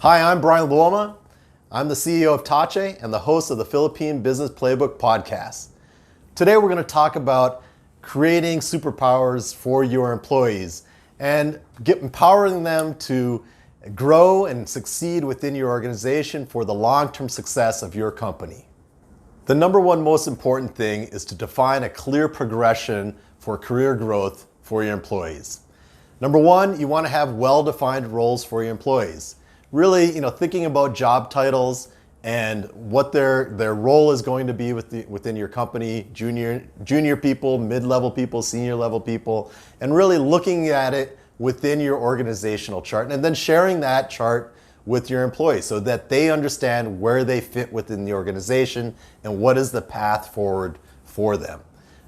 Hi, I'm Bryan. I'm the CEO of Tache and the host of the Philippine Business Playbook podcast. Today we're going to talk about creating superpowers for your employees and empowering them to grow and succeed within your organization for the long-term success of your company. The number one most important thing is to define a clear progression for career growth for your employees. Number one, you want to have well-defined roles for your employees. Really, thinking about job titles and what their role is going to be within your company, junior people, mid-level people, senior level people, and really looking at it within your organizational chart and then sharing that chart with your employees so that they understand where they fit within the organization and what is the path forward for them.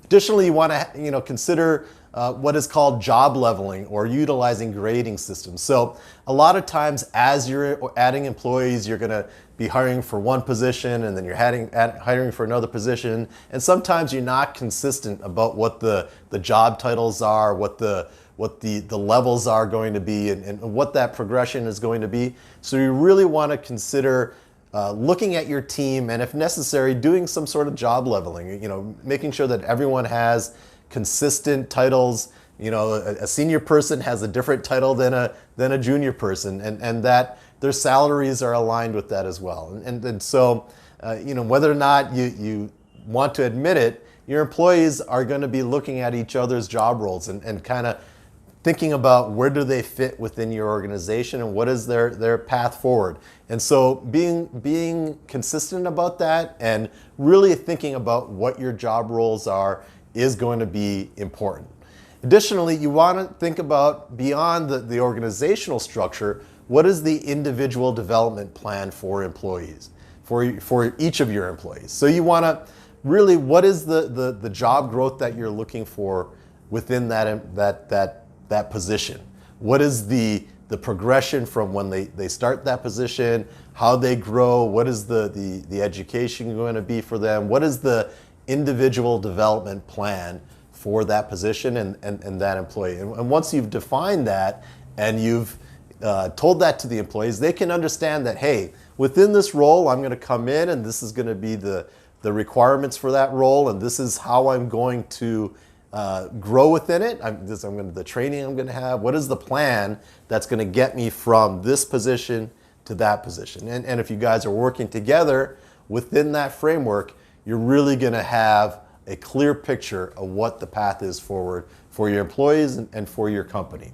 Additionally, you want to consider what is called job leveling or utilizing grading systems. So a lot of times as you're adding employees, you're going to be hiring for one position and then you're hiring for another position. And sometimes you're not consistent about what the job titles are, what the levels are going to be and what that progression is going to be. So you really want to consider looking at your team and if necessary, doing some sort of job leveling, making sure that everyone has consistent titles. A senior person has a different title than a junior person and that their salaries are aligned with that as well. And so, whether or not you want to admit it, your employees are going to be looking at each other's job roles and kind of thinking about where do they fit within your organization and what is their path forward. And so being consistent about that and really thinking about what your job roles are is going to be important. Additionally, you want to think about beyond the organizational structure, what is the individual development plan for employees, for each of your employees. So you want to really, what is the job growth that you're looking for within that position? What is the progression from when they start that position, how they grow, what is the education going to be for them, what is the individual development plan for that position and that employee. And once you've defined that and you've told that to the employees, they can understand that, hey, within this role, I'm going to come in and this is going to be the requirements for that role and this is how I'm going to grow within it. The training I'm going to have. What is the plan that's going to get me from this position to that position? And if you guys are working together within that framework, you're really going to have a clear picture of what the path is forward for your employees and for your company.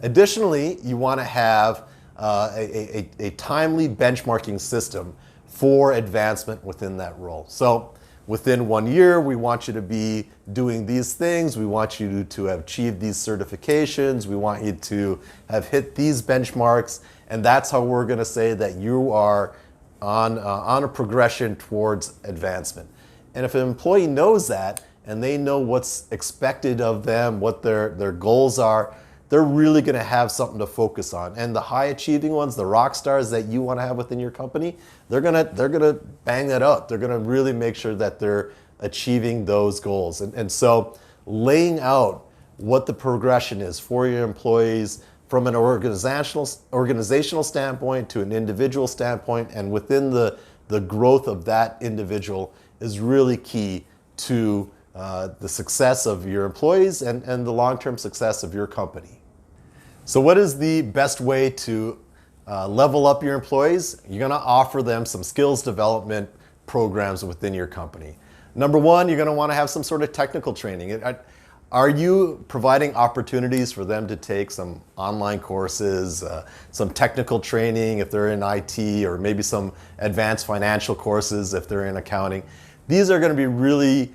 Additionally, you want to have a timely benchmarking system for advancement within that role. So within 1 year, we want you to be doing these things. We want you to have achieved these certifications. We want you to have hit these benchmarks. And that's how we're going to say that you are on a progression towards advancement. And if an employee knows that and they know what's expected of them, what their goals are, they're really going to have something to focus on. And the high achieving ones, the rock stars that you want to have within your company, they're going to bang that out. They're going to really make sure that they're achieving those goals. And so laying out what the progression is for your employees from an organizational standpoint to an individual standpoint and within the growth of that individual is really key to the success of your employees and the long-term success of your company. So what is the best way to level up your employees? You're going to offer them some skills development programs within your company. Number one, you're going to want to have some sort of technical training. Are you providing opportunities for them to take some online courses, some technical training if they're in IT, or maybe some advanced financial courses if they're in accounting? These are going to be really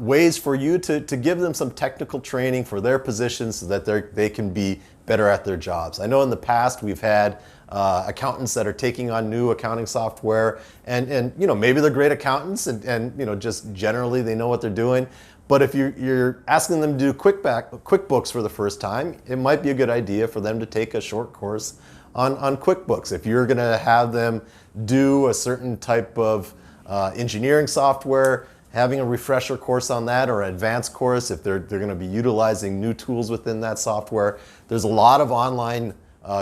ways for you to give them some technical training for their positions so that they can be better at their jobs. I know in the past we've had accountants that are taking on new accounting software and maybe they're great accountants and just generally they know what they're doing. But if you're asking them to do QuickBooks for the first time, it might be a good idea for them to take a short course on QuickBooks. If you're going to have them do a certain type of engineering software, having a refresher course on that or an advanced course if they're going to be utilizing new tools within that software. There's a lot of online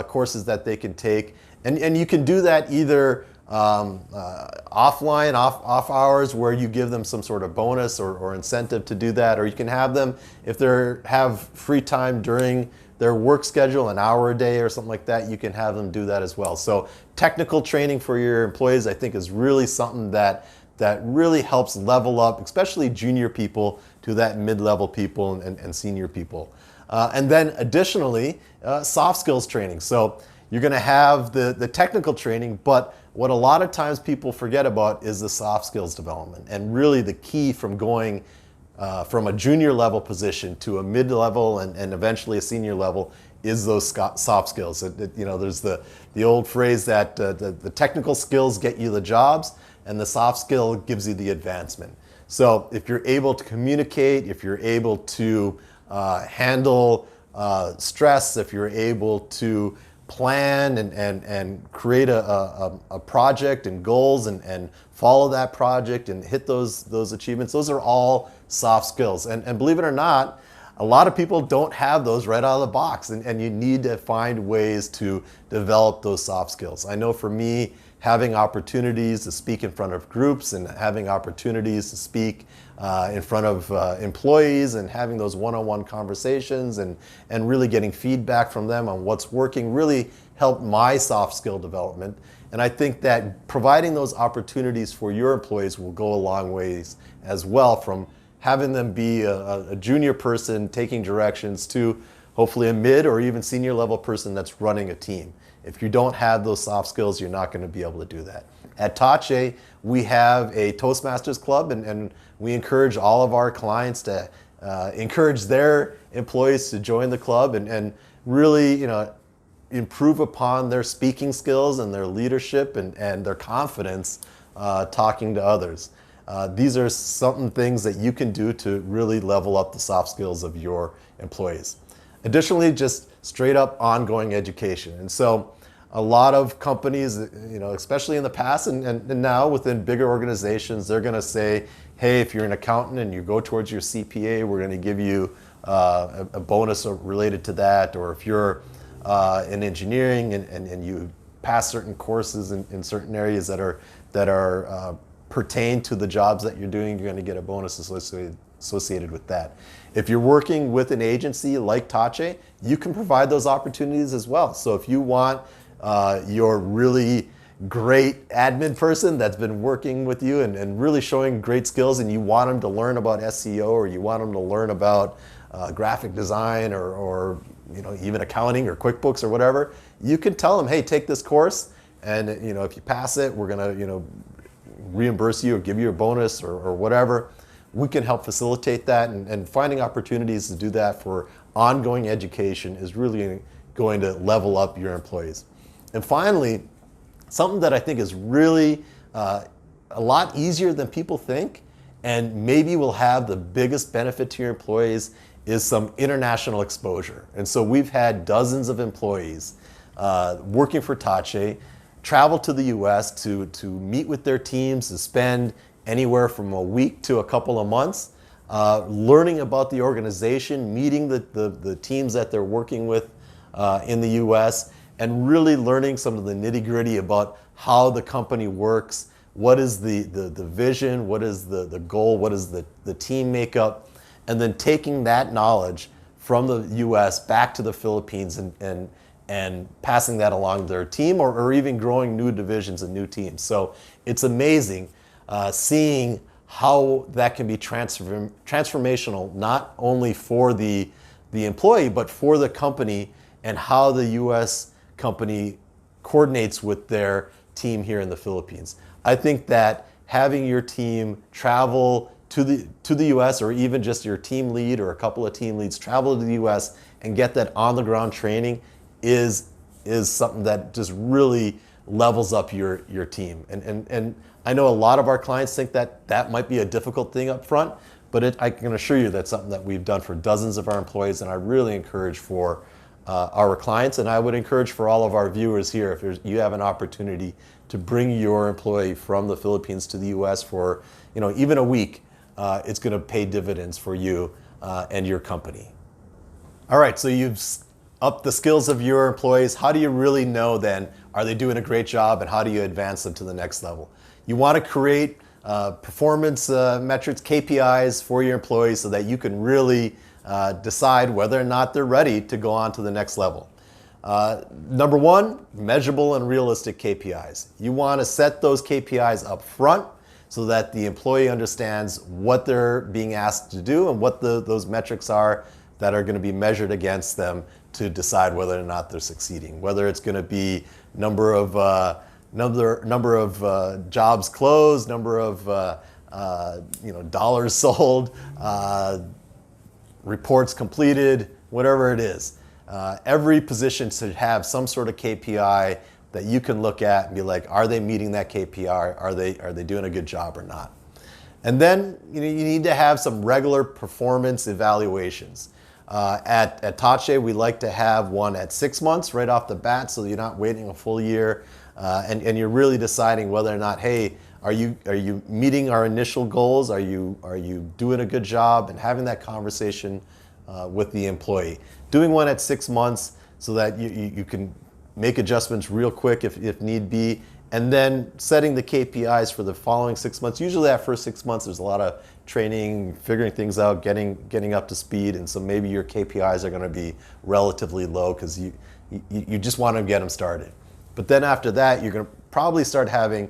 courses that they can take And you can do that either offline, off hours, where you give them some sort of bonus or incentive to do that, or you can have them, if they have free time during their work schedule, an hour a day or something like that, you can have them do that as well. So technical training for your employees, I think, is really something that really helps level up, especially junior people to that mid-level people and senior people. And then additionally, soft skills training. So you're going to have the technical training, but what a lot of times people forget about is the soft skills development. And really the key from going from a junior level position to a mid-level and eventually a senior level is those soft skills. There's the old phrase that the technical skills get you the jobs and the soft skill gives you the advancement. So if you're able to communicate, if you're able to handle stress, if you're able to plan and create a project and goals and follow that project and hit those achievements, those are all soft skills. And believe it or not, a lot of people don't have those right out of the box, and you need to find ways to develop those soft skills. I know for me, having opportunities to speak in front of groups and having opportunities to speak in front of employees and having those one-on-one conversations and really getting feedback from them on what's working really helped my soft skill development. And I think that providing those opportunities for your employees will go a long ways as well, from having them be a junior person taking directions to hopefully a mid or even senior level person that's running a team. If you don't have those soft skills, you're not going to be able to do that. At Tache, we have a Toastmasters club, and we encourage all of our clients to encourage their employees to join the club and really, improve upon their speaking skills and their leadership and their confidence talking to others. These are some things that you can do to really level up the soft skills of your employees. Additionally, just straight up ongoing education. And so a lot of companies, especially in the past and now within bigger organizations, they're going to say, hey, if you're an accountant and you go towards your CPA, we're going to give you a bonus related to that. Or if you're in engineering and you pass certain courses in certain areas that are pertain to the jobs that you're doing, you're going to get a bonus associated with that. If you're working with an agency like Tache, you can provide those opportunities as well. So if you want your really great admin person that's been working with you and really showing great skills, and you want them to learn about SEO, or you want them to learn about graphic design or even accounting or QuickBooks or whatever, you can tell them, hey, take this course, and if you pass it, we're going to reimburse you or give you a bonus or whatever. We can help facilitate that, and finding opportunities to do that for ongoing education is really going to level up your employees. And finally, something that I think is really a lot easier than people think, and maybe will have the biggest benefit to your employees, is some international exposure. And so we've had dozens of employees working for Tache travel to the US to meet with their teams, to spend anywhere from a week to a couple of months learning about the organization, meeting the teams that they're working with in the US, and really learning some of the nitty-gritty about how the company works, what is the vision, what is the goal, what is the team makeup, and then taking that knowledge from the US back to the Philippines and passing that along to their team, or even growing new divisions and new teams. So it's amazing seeing how that can be transformational, not only for the employee, but for the company, and how the US company coordinates with their team here in the Philippines. I think that having your team travel to the US, or even just your team lead or a couple of team leads travel to the US and get that on the ground training is something that just really levels up your team. And I know a lot of our clients think that might be a difficult thing up front, but I can assure you that's something that we've done for dozens of our employees, and I really encourage for our clients, and I would encourage for all of our viewers here, if you have an opportunity to bring your employee from the Philippines to the US for even a week, it's going to pay dividends for you and your company. All right, so you've upped the skills of your employees. How do you really know then, are they doing a great job, and how do you advance them to the next level? You want to create performance metrics, KPIs for your employees so that you can really decide whether or not they're ready to go on to the next level. Number one, measurable and realistic KPIs. You want to set those KPIs up front so that the employee understands what they're being asked to do and what those metrics are that are going to be measured against them to decide whether or not they're succeeding. Whether it's going to be number of jobs closed, number of dollars sold, reports completed, whatever it is. Every position should have some sort of KPI that you can look at and be like, are they meeting that KPI? Are they doing a good job or not? And then you need to have some regular performance evaluations. At Tache, we like to have one at 6 months right off the bat, so you're not waiting a full year, and you're really deciding whether or not, hey, are you meeting our initial goals? Are you doing a good job? And having that conversation with the employee. Doing one at 6 months so that you can make adjustments real quick if need be, and then setting the KPIs for the following 6 months. Usually that first 6 months there's a lot of training, figuring things out, getting up to speed, and so maybe your KPIs are going to be relatively low because you just want to get them started. But then after that, you're going to probably start having,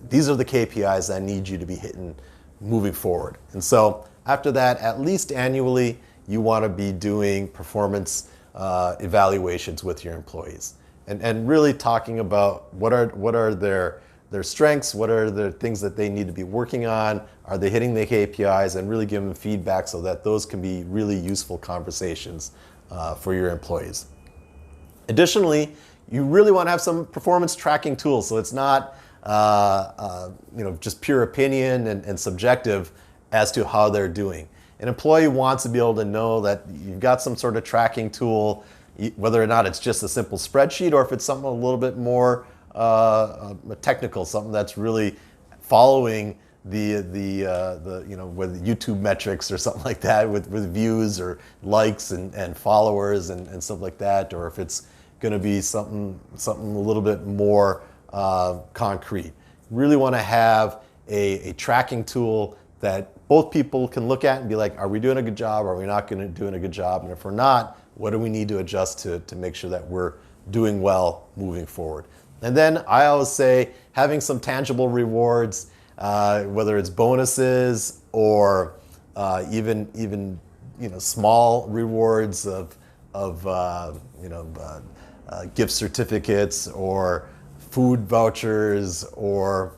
these are the KPIs I need you to be hitting moving forward. And so after that, at least annually, you want to be doing performance evaluations with your employees, and really talking about what are their strengths, what are the things that they need to be working on, are they hitting the KPIs, and really give them feedback so that those can be really useful conversations for your employees. Additionally, you really want to have some performance tracking tools, so it's not just pure opinion and subjective as to how they're doing. An employee wants to be able to know that you've got some sort of tracking tool, whether or not it's just a simple spreadsheet or if it's something a little bit more technical, something that's really following with YouTube metrics or something like that, with views or likes and followers and stuff like that, or if it's going to be something a little bit more concrete. Really want to have a tracking tool that both people can look at and be like, are we doing a good job? Are we not doing a good job? And if we're not, what do we need to adjust to make sure that we're doing well moving forward? And then I always say having some tangible rewards, whether it's bonuses or even small rewards of gift certificates or food vouchers or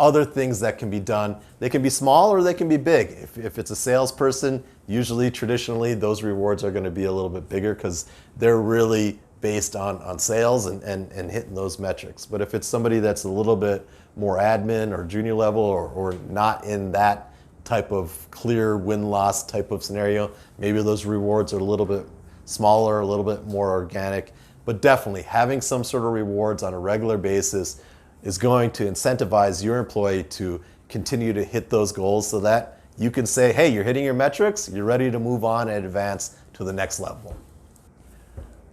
other things that can be done. They can be small or they can be big. If it's a salesperson, usually traditionally those rewards are going to be a little bit bigger because they're really based on sales and hitting those metrics. But if it's somebody that's a little bit more admin or junior level or not in that type of clear win-loss type of scenario, maybe those rewards are a little bit smaller, a little bit more organic. But definitely having some sort of rewards on a regular basis is going to incentivize your employee to continue to hit those goals so that you can say, hey, you're hitting your metrics, you're ready to move on and advance to the next level.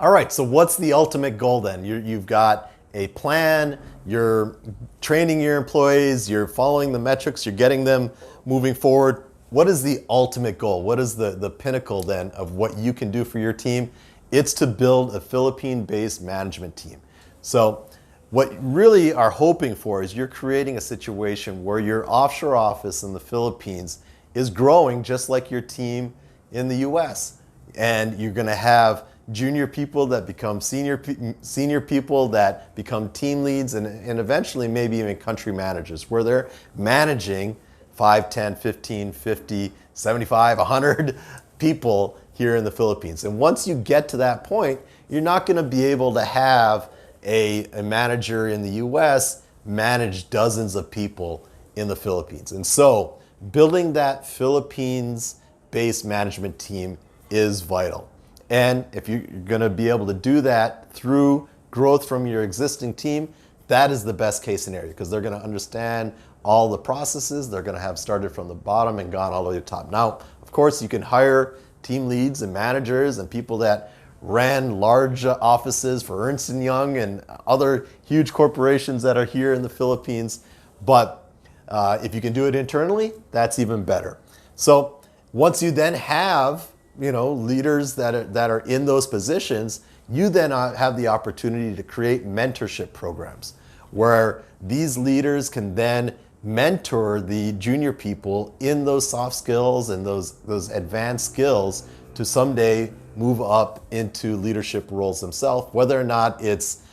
All right, so what's the ultimate goal then? You've got a plan, you're training your employees, you're following the metrics, you're getting them moving forward. What is the ultimate goal? What is the pinnacle then of what you can do for your team? It's to build a Philippine-based management team. So what you really are hoping for is you're creating a situation where your offshore office in the Philippines is growing just like your team in the US. And you're going to have junior people that become senior people that become team leads and eventually maybe even country managers where they're managing 5, 10, 15, 50, 75, 100 people here in the Philippines. And once you get to that point, you're not going to be able to have a manager in the US manage dozens of people in the Philippines. And so building that Philippines-based management team is vital. And if you're going to be able to do that through growth from your existing team, that is the best case scenario because they're going to understand all the processes. They're going to have started from the bottom and gone all the way to the top. Now, of course, you can hire team leads and managers and people that ran large offices for Ernst & Young and other huge corporations that are here in the Philippines. But if you can do it internally, that's even better. So once you then have leaders that are in those positions, you then have the opportunity to create mentorship programs where these leaders can then mentor the junior people in those soft skills and those advanced skills to someday move up into leadership roles themselves, whether or not it's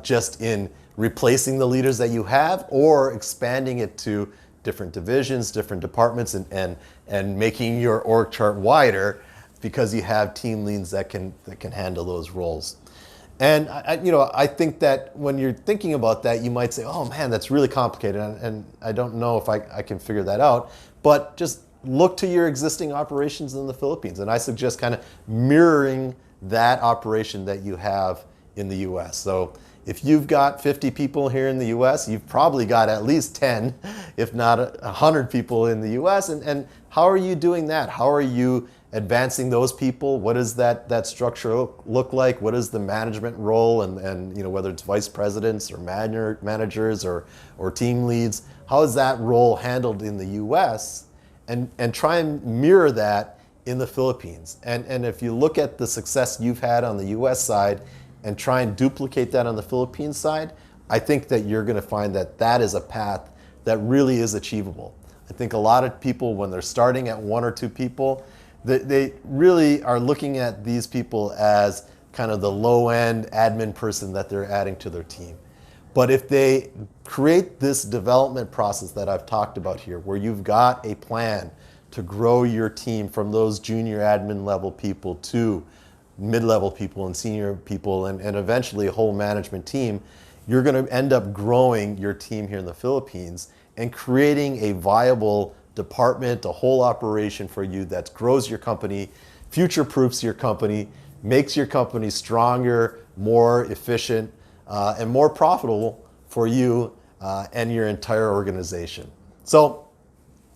just in replacing the leaders that you have or expanding it to different divisions, different departments, and making your org chart wider because you have team leads that can handle those roles. And I think that when you're thinking about that, you might say, oh man, that's really complicated, and I don't know if I can figure that out. But just look to your existing operations in the Philippines, and I suggest kind of mirroring that operation that you have in the US. So if you've got 50 people here in the US, you've probably got at least 10, if not 100 people in the US. And how are you doing that? How are you advancing those people? What does that structure look like? What is the management role? And whether it's vice presidents or managers or team leads, how is that role handled in the US? And try and mirror that in the Philippines. And if you look at the success you've had on the US side and try and duplicate that on the Philippines side, I think that you're going to find that is a path that really is achievable. I think a lot of people, when they're starting at 1 or 2 people, they really are looking at these people as kind of the low-end admin person that they're adding to their team. But if they create this development process that I've talked about here, where you've got a plan to grow your team from those junior admin level people to mid-level people and senior people and eventually a whole management team, you're going to end up growing your team here in the Philippines and creating a viable department, a whole operation for you that grows your company, future-proofs your company, makes your company stronger, more efficient, and more profitable for you and your entire organization. So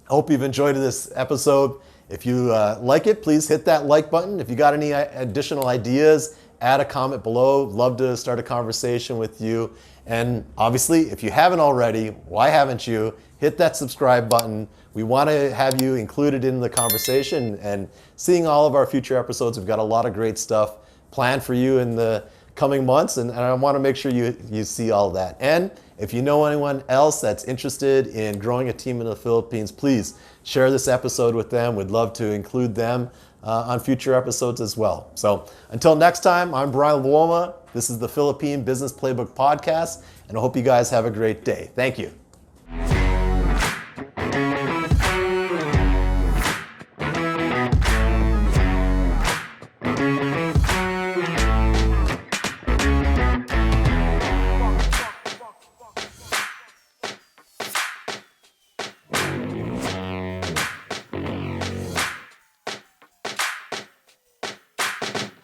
I hope you've enjoyed this episode. If you like it, please hit that like button. If you got any additional ideas, add a comment below. Love to start a conversation with you. And obviously, if you haven't already, why haven't you? Hit that subscribe button. We want to have you included in the conversation and seeing all of our future episodes. We've got a lot of great stuff planned for you in the coming months, and I want to make sure you see all of that. And if you know anyone else that's interested in growing a team in the Philippines, please share this episode with them. We'd love to include them on future episodes as well. So until next time, I'm Bryan. This is the Philippine Business Playbook Podcast, and I hope you guys have a great day. Thank you.